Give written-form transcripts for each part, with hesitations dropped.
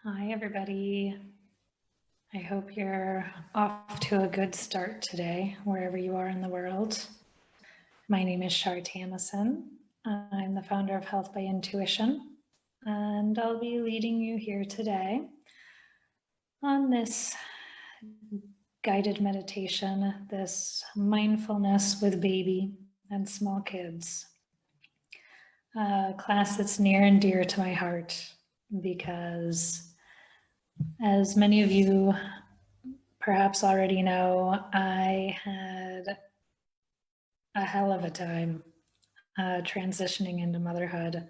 Hi, everybody. I hope you're off to a good start today, wherever you are in the world. My name is Shar Tamison. I'm the founder of Health by Intuition, and I'll be leading you here today on this guided meditation, this mindfulness with baby and small kids. A class that's near and dear to my heart because, as many of you perhaps already know, I had a hell of a time transitioning into motherhood.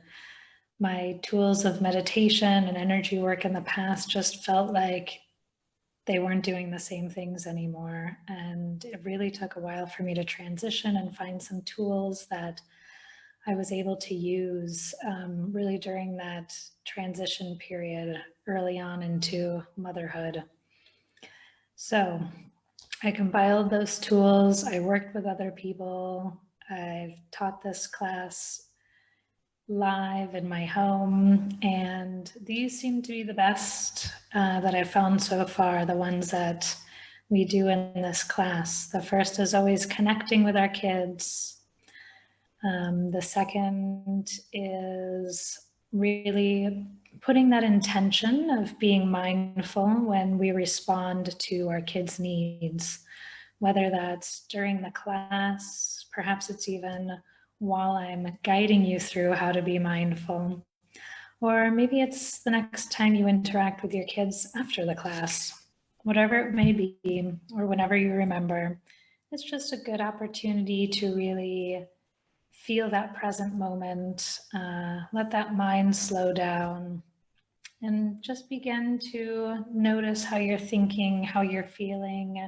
My tools of meditation and energy work in the past just felt like they weren't doing the same things anymore. And it really took a while for me to transition and find some tools that I was able to use really during that transition period early on into motherhood. So I compiled those tools. I worked with other people. I've taught this class live in my home, and these seem to be the best that I've found so far, the ones that we do in this class. The first is always connecting with our kids. The second is really putting that intention of being mindful when we respond to our kids' needs, whether that's during the class, perhaps it's even while I'm guiding you through how to be mindful, or maybe it's the next time you interact with your kids after the class, whatever it may be, or whenever you remember. It's just a good opportunity to really feel that present moment, let that mind slow down, and just begin to notice how you're thinking, how you're feeling,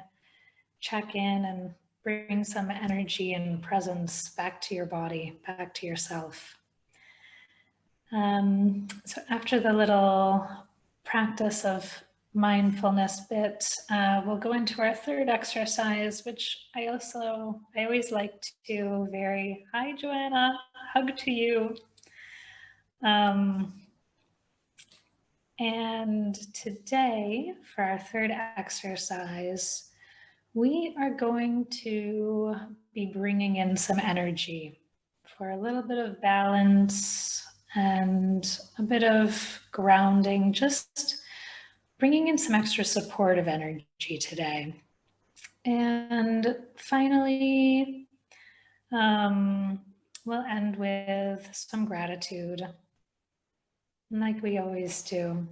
check in and bring some energy and presence back to your body, back to yourself. So after the little practice of mindfulness bit, we'll go into our third exercise, which I always like to hi Joanna, hug to you. And today for our third exercise, we are going to be bringing in some energy for a little bit of balance and a bit of grounding, just bringing in some extra supportive energy today. And finally, we'll end with some gratitude, like we always do.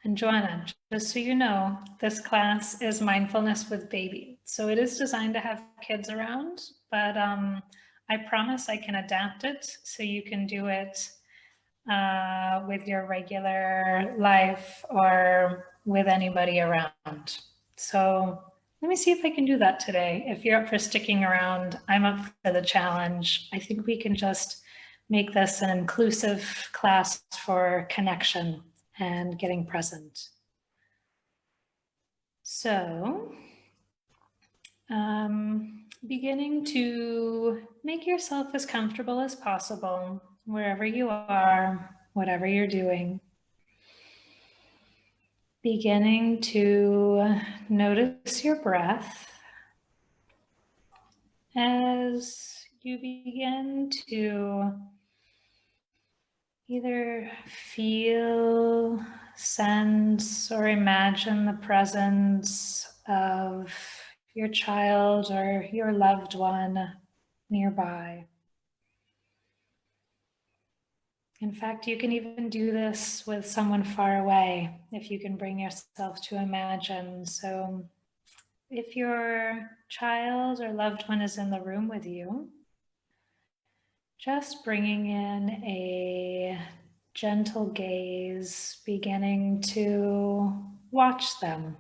And Joanna, just so you know, this class is mindfulness with baby. So it is designed to have kids around, but I promise I can adapt it so you can do it with your regular life or with anybody around. So let me see if I can do that today. If you're up for sticking around, I'm up for the challenge. I think we can just make this an inclusive class for connection and getting present. So, beginning to make yourself as comfortable as possible wherever you are, whatever you're doing. Beginning to notice your breath as you begin to either feel, sense, or imagine the presence of your child or your loved one nearby. In fact, you can even do this with someone far away if you can bring yourself to imagine. So if your child or loved one is in the room with you, just bringing in a gentle gaze, beginning to watch them.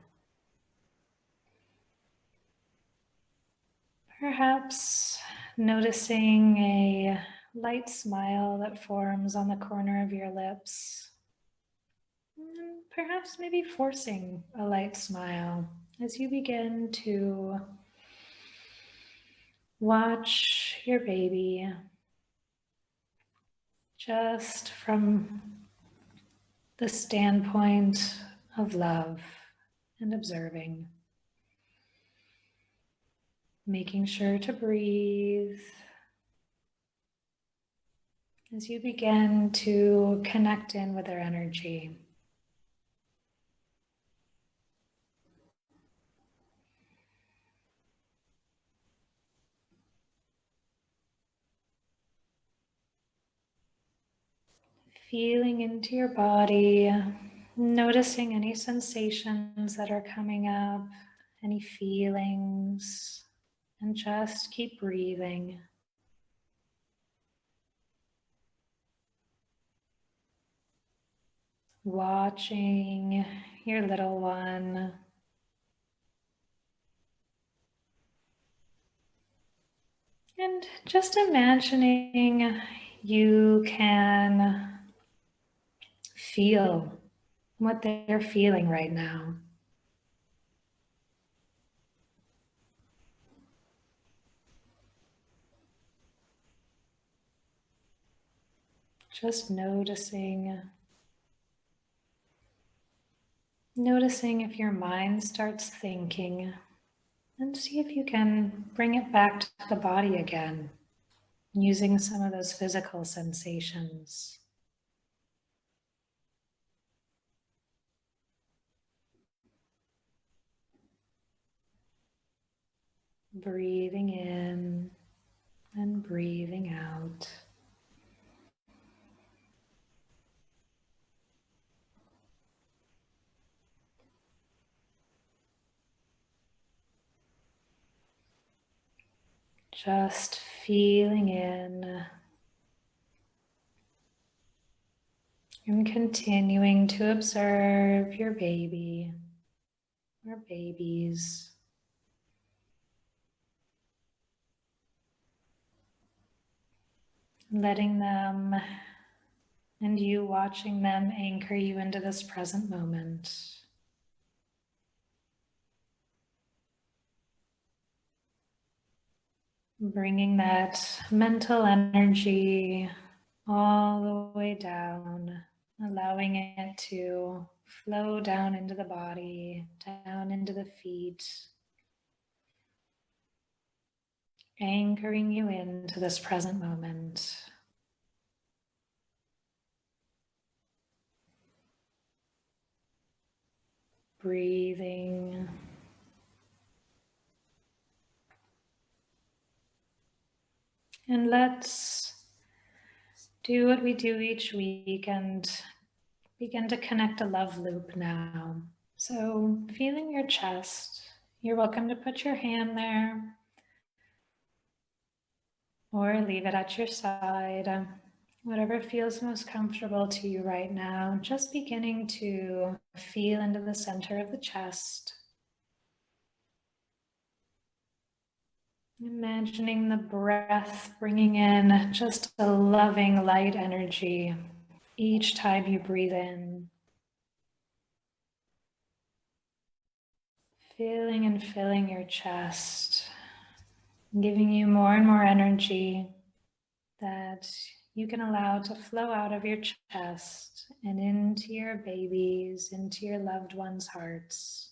Perhaps noticing a light smile that forms on the corner of your lips. And perhaps maybe forcing a light smile as you begin to watch your baby just from the standpoint of love and observing. Making sure to breathe as you begin to connect in with their energy. Feeling into your body, noticing any sensations that are coming up, any feelings, and just keep breathing. Watching your little one. And just imagining you can feel what they're feeling right now. Just noticing if your mind starts thinking, and see if you can bring it back to the body again, using some of those physical sensations. Breathing in and breathing out. Just feeling in and continuing to observe your baby or babies. Letting them and you watching them anchor you into this present moment. Bringing that mental energy all the way down, allowing it to flow down into the body, down into the feet, anchoring you into this present moment. Breathing. And let's do what we do each week and begin to connect a love loop now. So, feeling your chest, you're welcome to put your hand there or leave it at your side. Whatever feels most comfortable to you right now, just beginning to feel into the center of the chest. Imagining the breath bringing in just a loving light energy each time you breathe in. Feeling and filling your chest, giving you more and more energy that you can allow to flow out of your chest and into your babies, into your loved ones' hearts.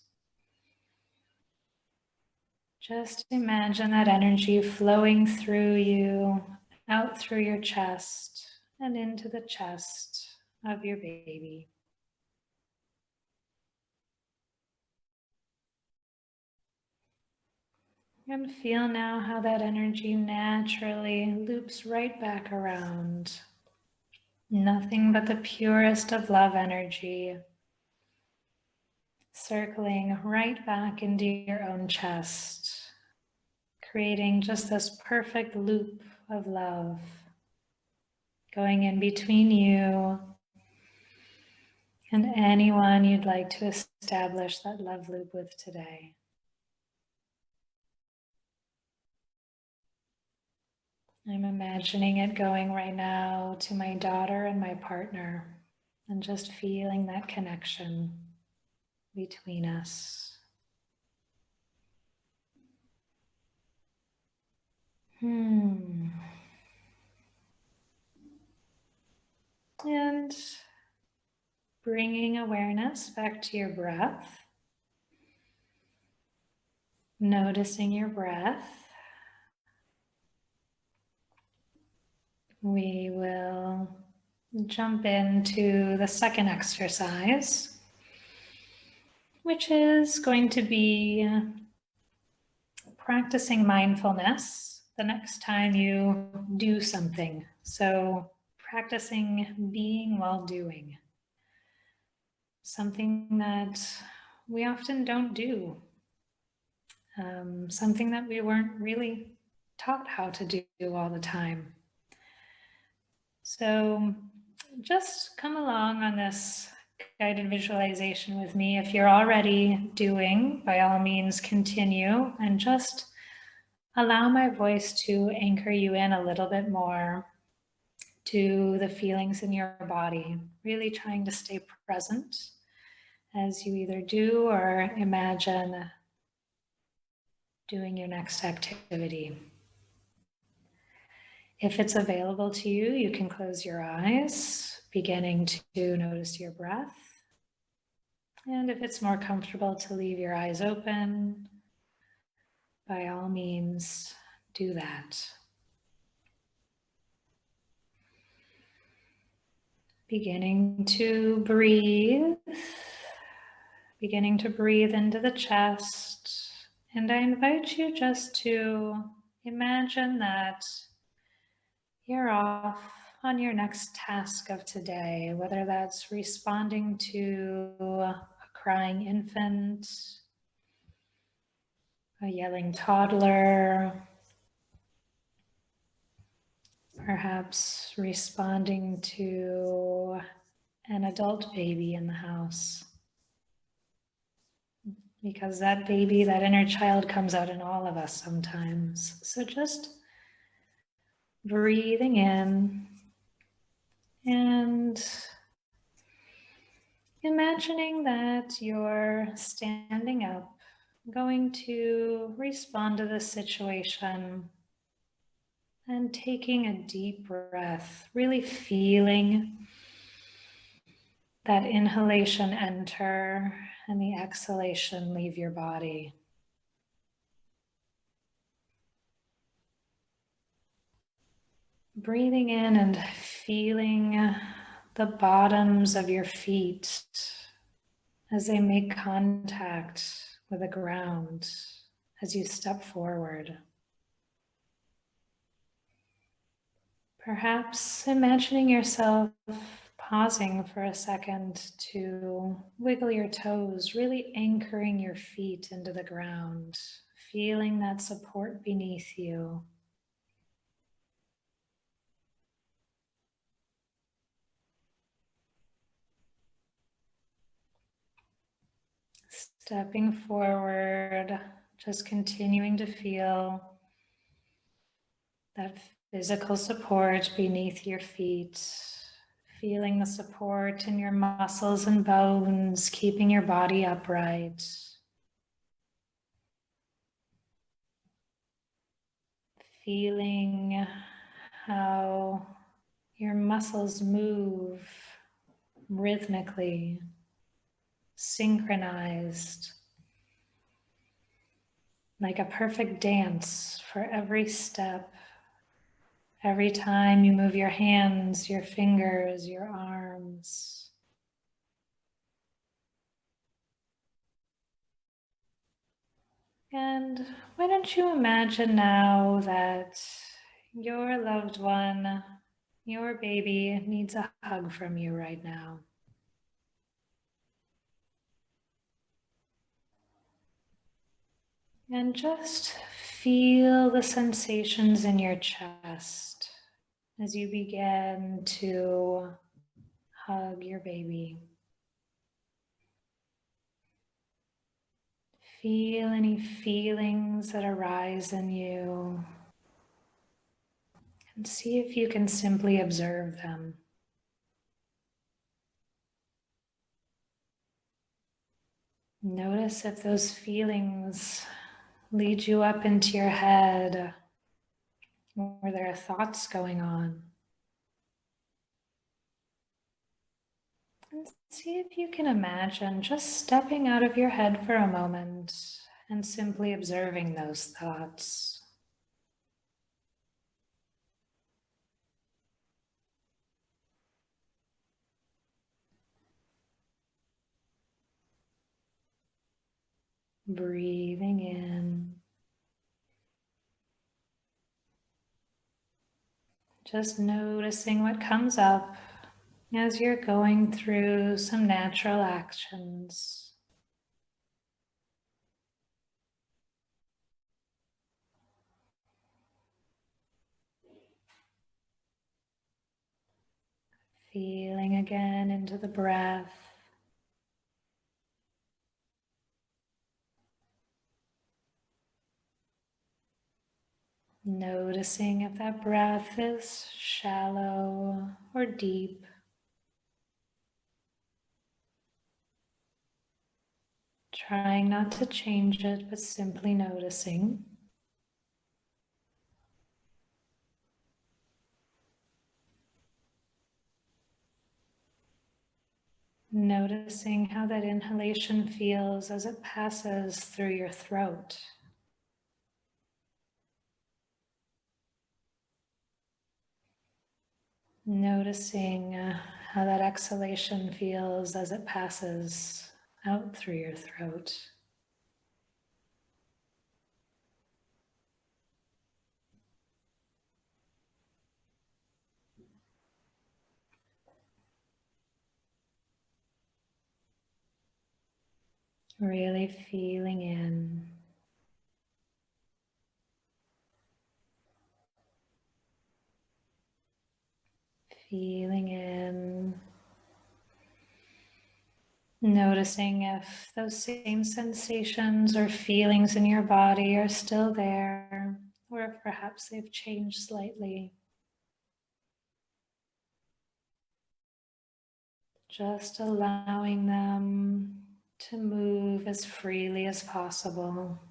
Just imagine that energy flowing through you, out through your chest, and into the chest of your baby. And feel now how that energy naturally loops right back around. Nothing but the purest of love energy, circling right back into your own chest, creating just this perfect loop of love, going in between you and anyone you'd like to establish that love loop with today. I'm imagining it going right now to my daughter and my partner, and just feeling that connection between us. And bringing awareness back to your breath, noticing your breath. We will jump into the second exercise, which is going to be practicing mindfulness the next time you do something. So, practicing being while doing, something that we often don't do, something that we weren't really taught how to do all the time. So, just come along on this guided visualization with me. If you're already doing, by all means, continue and just allow my voice to anchor you in a little bit more to the feelings in your body, really trying to stay present as you either do or imagine doing your next activity. If it's available to you, you can close your eyes, beginning to notice your breath. And if it's more comfortable to leave your eyes open, by all means, do that. Beginning to breathe into the chest. And I invite you just to imagine that you're off on your next task of today, whether that's responding to a crying infant, a yelling toddler, perhaps responding to an adult baby in the house. Because that baby, that inner child comes out in all of us sometimes. So just breathing in and imagining that you're standing up, going to respond to the situation and taking a deep breath, really feeling that inhalation enter and the exhalation leave your body. Breathing in and feeling the bottoms of your feet as they make contact with the ground as you step forward. Perhaps imagining yourself pausing for a second to wiggle your toes, really anchoring your feet into the ground, feeling that support beneath you. Stepping forward, just continuing to feel that physical support beneath your feet, feeling the support in your muscles and bones, keeping your body upright. Feeling how your muscles move rhythmically, synchronized, like a perfect dance for every step. Every time you move your hands, your fingers, your arms. And why don't you imagine now that your loved one, your baby, needs a hug from you right now. And just feel the sensations in your chest as you begin to hug your baby. Feel any feelings that arise in you and see if you can simply observe them. Notice if those feelings lead you up into your head or there are thoughts going on. And see if you can imagine just stepping out of your head for a moment and simply observing those thoughts. Breathing in. Just noticing what comes up as you're going through some natural actions. Feeling again into the breath. Noticing if that breath is shallow or deep. Trying not to change it, but simply noticing. Noticing how that inhalation feels as it passes through your throat. Noticing how that exhalation feels as it passes out through your throat. Really feeling in. Feeling in. Noticing if those same sensations or feelings in your body are still there, or if perhaps they've changed slightly. Just allowing them to move as freely as possible.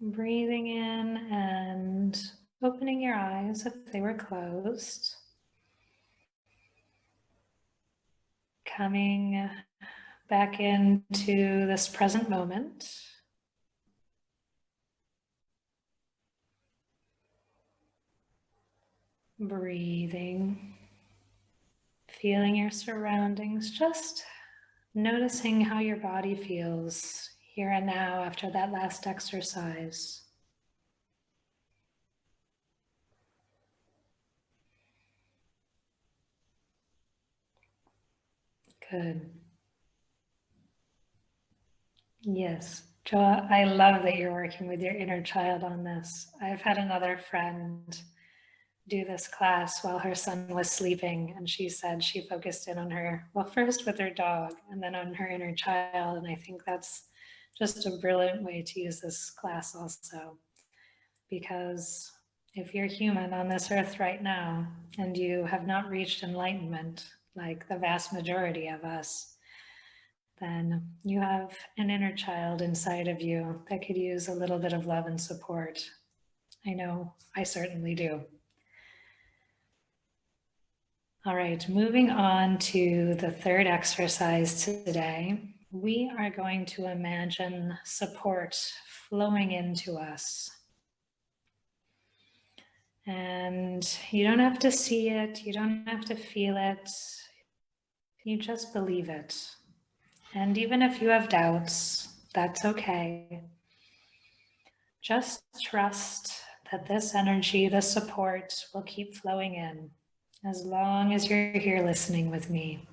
Breathing in and opening your eyes if they were closed. Coming back into this present moment. Breathing. Feeling your surroundings, just noticing how your body feels here and now after that last exercise. Good. Yes. Joa, I love that you're working with your inner child on this. I've had another friend do this class while her son was sleeping, and she said she focused in on her, well, first with her dog and then on her inner child. And I think that's just a brilliant way to use this class also, because if you're human on this earth right now and you have not reached enlightenment like the vast majority of us, then you have an inner child inside of you that could use a little bit of love and support. I know I certainly do. All right, moving on to the third exercise today. We are going to imagine support flowing into us. And you don't have to see it, you don't have to feel it, you just believe it. And even if you have doubts, that's okay. Just trust that this energy, this support will keep flowing in as long as you're here listening with me.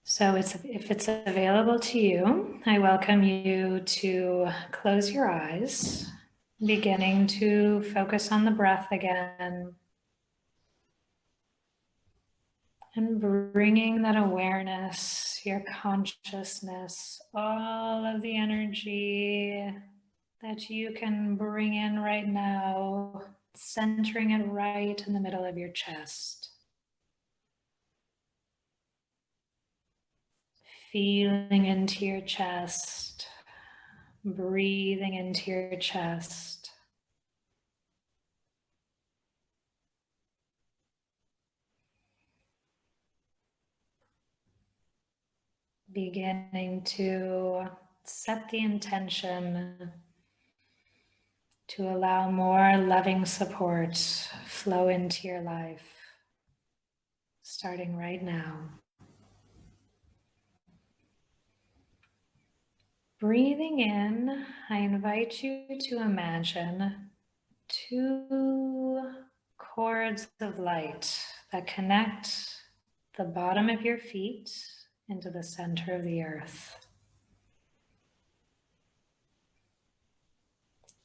So if it's available to you, I welcome you to close your eyes, beginning to focus on the breath again, and bringing that awareness, your consciousness, all of the energy that you can bring in right now, centering it right in the middle of your chest. feeling into your chest, breathing into your chest. Beginning to set the intention to allow more loving support flow into your life, starting right now. Breathing in, I invite you to imagine two cords of light that connect the bottom of your feet into the center of the earth.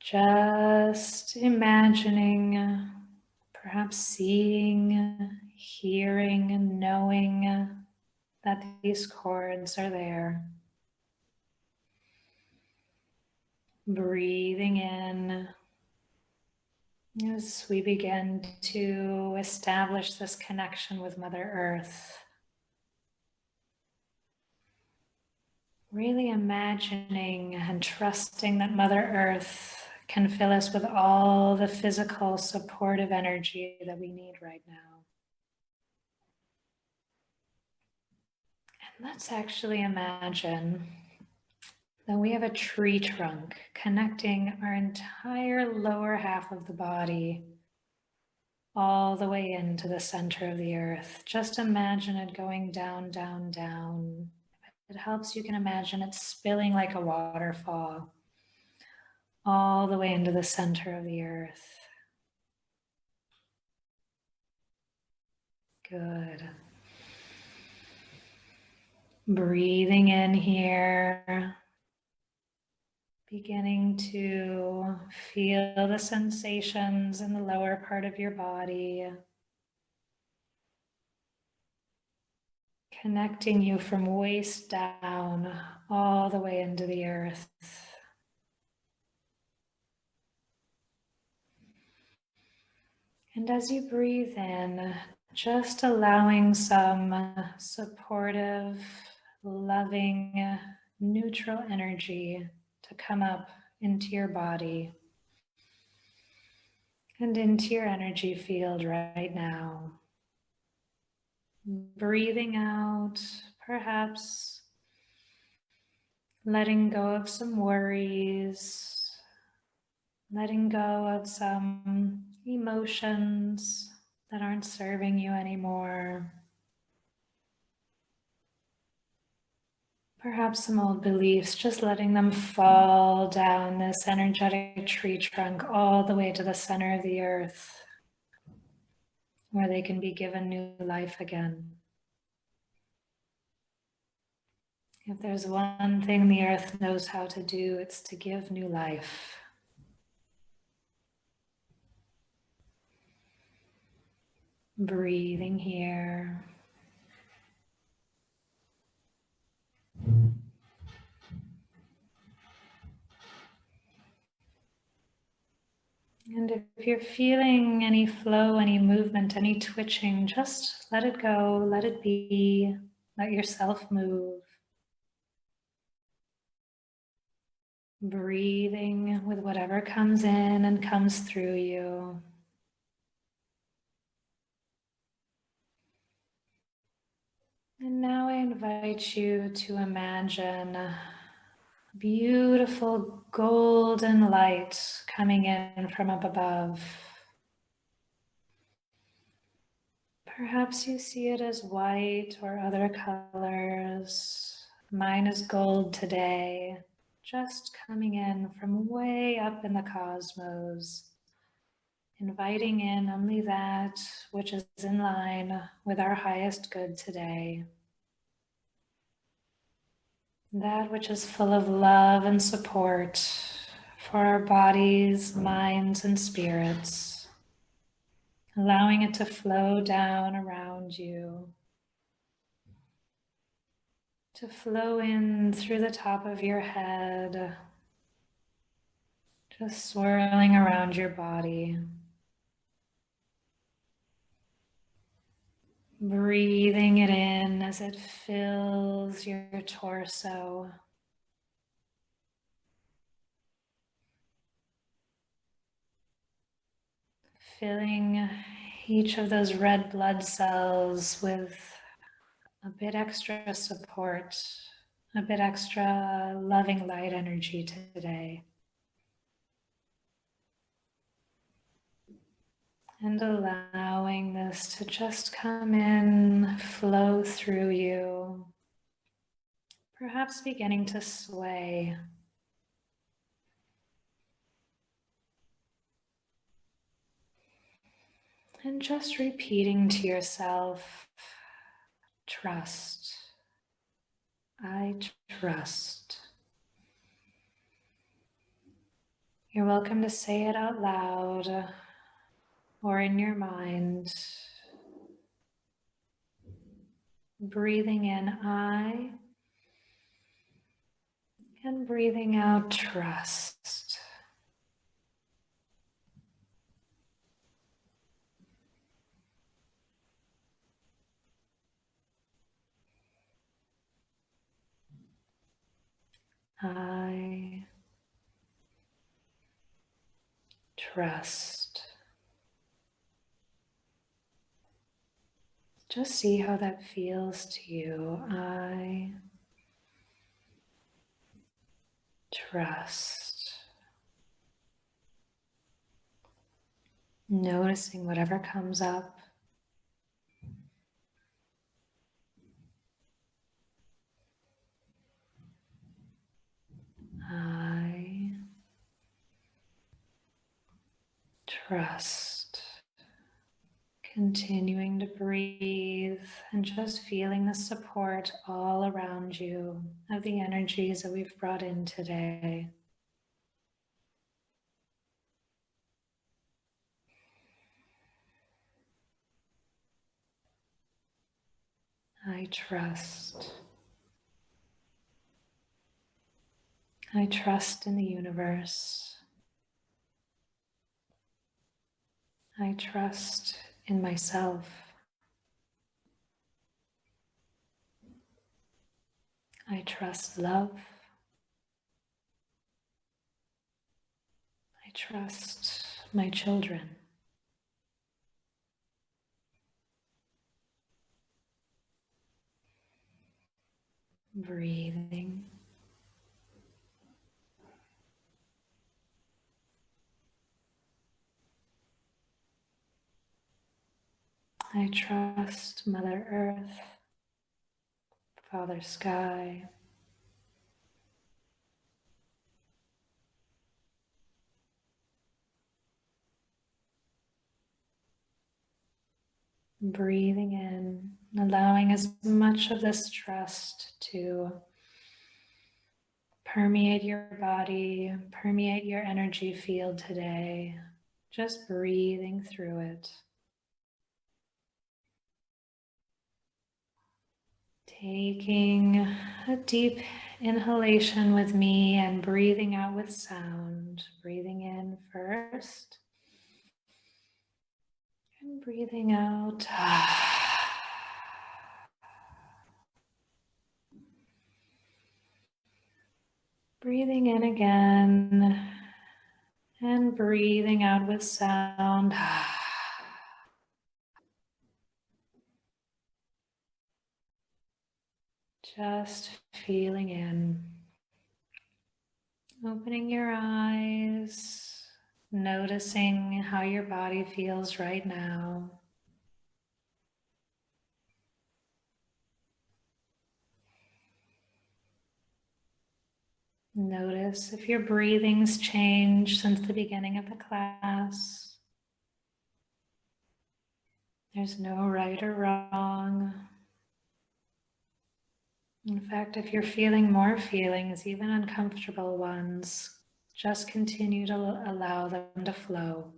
Just imagining, perhaps seeing, hearing, and knowing that these cords are there. Breathing in as we begin to establish this connection with Mother Earth. Really imagining and trusting that Mother Earth can fill us with all the physical supportive energy that we need right now. And let's actually imagine that we have a tree trunk connecting our entire lower half of the body all the way into the center of the earth. Just imagine it going down, down, down. If it helps, you can imagine it spilling like a waterfall all the way into the center of the earth. Good. Breathing in here. Beginning to feel the sensations in the lower part of your body. Connecting you from waist down all the way into the earth. And as you breathe in, just allowing some supportive, loving, neutral energy to come up into your body and into your energy field right now. Breathing out, perhaps letting go of some worries, letting go of some emotions that aren't serving you anymore. Perhaps some old beliefs, just letting them fall down this energetic tree trunk all the way to the center of the earth, where they can be given new life again. If there's one thing the earth knows how to do, it's to give new life. Breathing here. And if you're feeling any flow, any movement, any twitching, just let it go, let it be, let yourself move. Breathing with whatever comes in and comes through you. And now I invite you to imagine beautiful golden light coming in from up above. Perhaps you see it as white or other colors. Mine is gold today, just coming in from way up in the cosmos, inviting in only that which is in line with our highest good today. That which is full of love and support for our bodies, minds, and spirits. Allowing it to flow down around you, to flow in through the top of your head, just swirling around your body. Breathing it in as it fills your torso. Filling each of those red blood cells with a bit extra support, a bit extra loving light energy today. And allowing this to just come in, flow through you, perhaps beginning to sway. And just repeating to yourself, trust. I trust. You're welcome to say it out loud or in your mind. Breathing in, I, and breathing out, trust. I trust. Just see how that feels to you. I trust. Noticing whatever comes up. I trust. Continuing to breathe and just feeling the support all around you of the energies that we've brought in today. I trust. I trust in the universe. I trust in myself. I trust love. I trust my children. Breathing. I trust Mother Earth, Father Sky. Breathing in, allowing as much of this trust to permeate your body, permeate your energy field today. Just breathing through it. Taking a deep inhalation with me and breathing out with sound. Breathing in first and breathing out. Breathing in again and breathing out with sound. Just feeling in. Opening your eyes, noticing how your body feels right now. Notice if your breathing's changed since the beginning of the class. There's no right or wrong. In fact, if you're feeling more feelings, even uncomfortable ones, just continue to allow them to flow.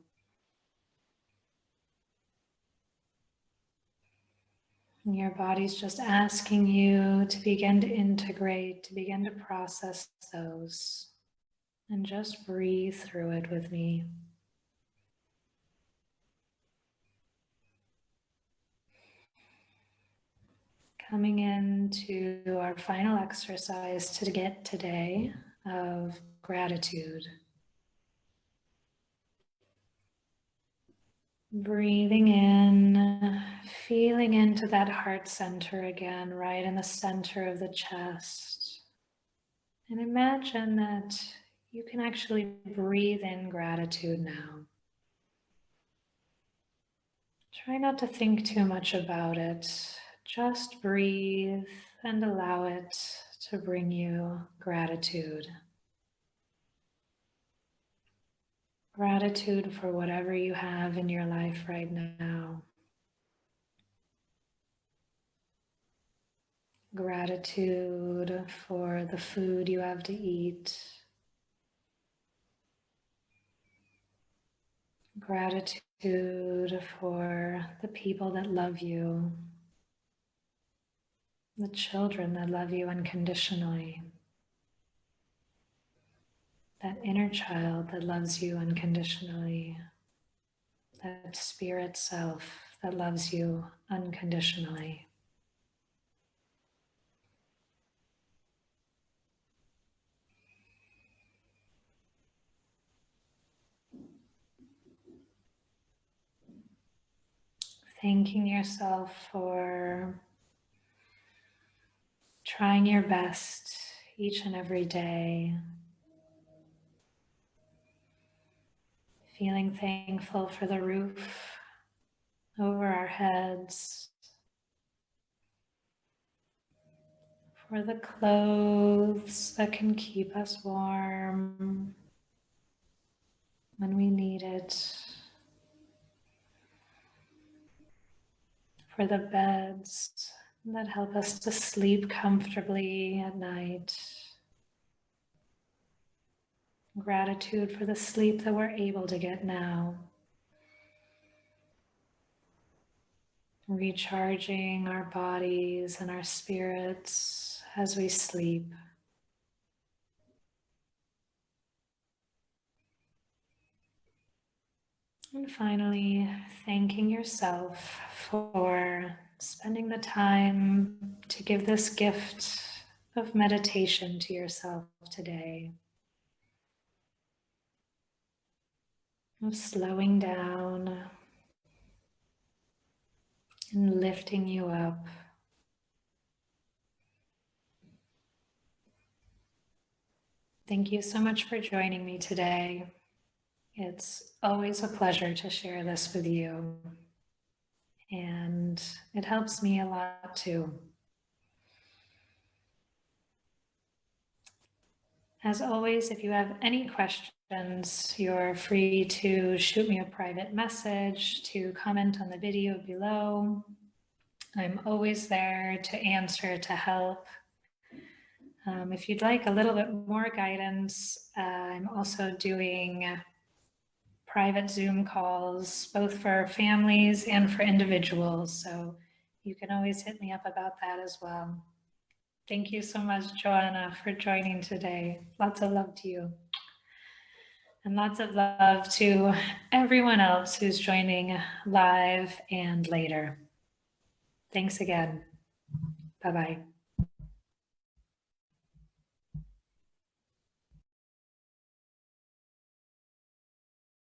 And your body's just asking you to begin to integrate, to begin to process those. And just breathe through it with me. Coming into our final exercise to get today of gratitude. Breathing in, feeling into that heart center again, right in the center of the chest. And imagine that you can actually breathe in gratitude now. Try not to think too much about it. Just breathe and allow it to bring you gratitude. Gratitude for whatever you have in your life right now. Gratitude for the food you have to eat. Gratitude for the people that love you, the children that love you unconditionally, that inner child that loves you unconditionally, that spirit self that loves you unconditionally. Thanking yourself for trying your best each and every day. Feeling thankful for the roof over our heads, for the clothes that can keep us warm when we need it, for the beds that help us to sleep comfortably at night. Gratitude for the sleep that we're able to get now. Recharging our bodies and our spirits as we sleep. And finally, thanking yourself for spending the time to give this gift of meditation to yourself today. Of slowing down and lifting you up. Thank you so much for joining me today. It's always a pleasure to share this with you, and it helps me a lot too. As always, if you have any questions, you're free to shoot me a private message, to comment on the video below. I'm always there to answer, to help. If you'd like a little bit more guidance, I'm also doing private Zoom calls, both for families and for individuals. So you can always hit me up about that as well. Thank you so much, Joanna, for joining today. Lots of love to you. And lots of love to everyone else who's joining live and later. Thanks again. Bye-bye.